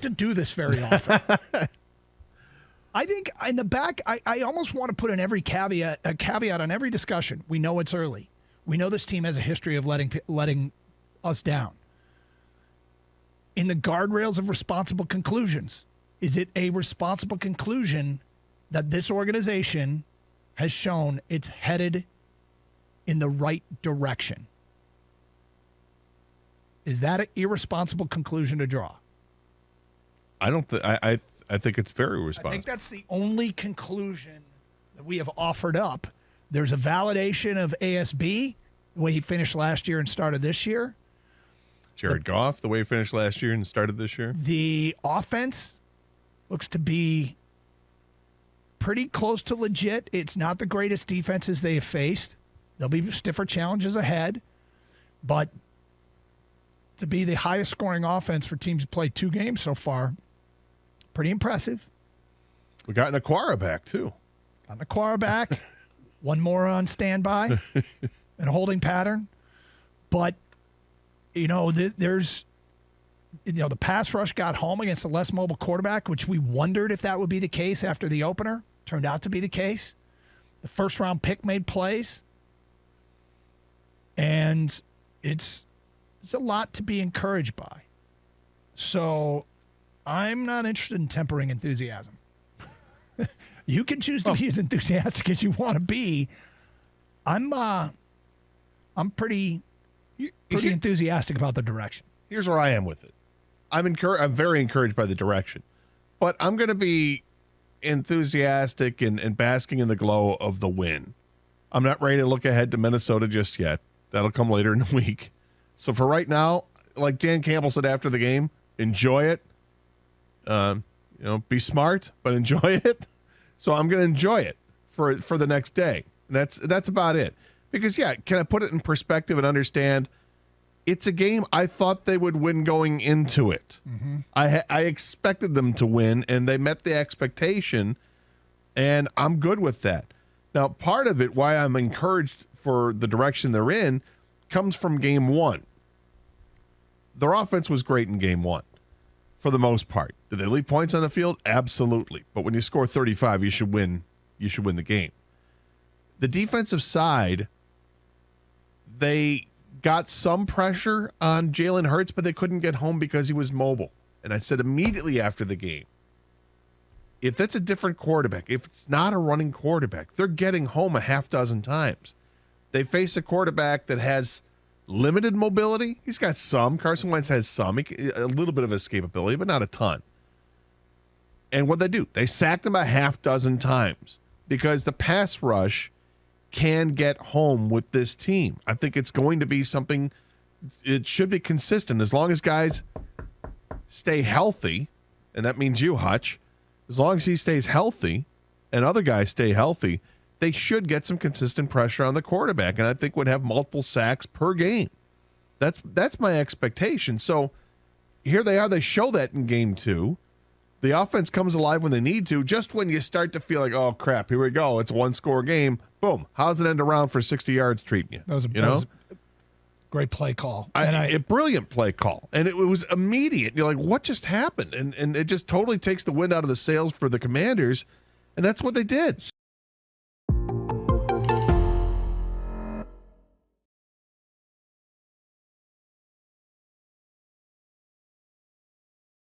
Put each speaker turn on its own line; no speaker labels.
to do this very often. I think in the back, I almost want to put in a caveat on every discussion. We know it's early. We know this team has a history of letting us down. In the guardrails of responsible conclusions, is it a responsible conclusion that this organization has shown it's headed in the right direction? Is that an irresponsible conclusion to draw?
I don't think I think it's very responsible.
I think that's the only conclusion that we have offered up. There's a validation of ASB, the way he finished last year and started this year.
Jared Goff, the way he finished last year and started this year.
The offense looks to be pretty close to legit. It's not the greatest defenses they have faced. There'll be stiffer challenges ahead. But to be the highest scoring offense for teams to play 2 games so far, pretty impressive.
We got Naquara back, too.
Got Naquara back. One more on standby and a holding pattern. But, there's, the pass rush got home against a less mobile quarterback, which we wondered if that would be the case after the opener. Turned out to be the case. The first-round pick made plays. And it's a lot to be encouraged by. So I'm not interested in tempering enthusiasm. You can choose to be as enthusiastic as you want to be. I'm pretty enthusiastic about the direction.
Here's where I am with it. I'm very encouraged by the direction. But I'm going to be enthusiastic and basking in the glow of the win. I'm not ready to look ahead to Minnesota just yet. That'll come later in the week. So for right now, like Dan Campbell said after the game, enjoy it. Be smart, but enjoy it. So I'm going to enjoy it for the next day. And that's about it. Because, can I put it in perspective and understand it's a game I thought they would win going into it. Mm-hmm. I expected them to win, and they met the expectation, and I'm good with that. Now, part of it, why I'm encouraged for the direction they're in, comes from game 1. Their offense was great in game 1, for the most part. Did they leave points on the field? Absolutely. But when you score 35, you should win. You should win the game. The defensive side, they got some pressure on Jalen Hurts, but they couldn't get home because he was mobile. And I said immediately after the game, if that's a different quarterback, if it's not a running quarterback, they're getting home a half dozen times. They face a quarterback that has limited mobility. He's got some. Carson Wentz has some. A little bit of escapability, but not a ton. And what they do, they sacked him a half dozen times because the pass rush can get home with this team. I think it's going to be something, it should be consistent as long as guys stay healthy, and that means you, Hutch. As long as he stays healthy and other guys stay healthy, they should get some consistent pressure on the quarterback, and I think would have multiple sacks per game. That's my expectation. So here they are. They show that in game 2. The offense comes alive when they need to. Just when you start to feel like, oh, crap, here we go. It's a one-score game. Boom. How's it end around for 60 yards treating you?
That was a great play call.
A brilliant play call. And it was immediate. You're like, what just happened? And it just totally takes the wind out of the sails for the Commanders, and that's what they did.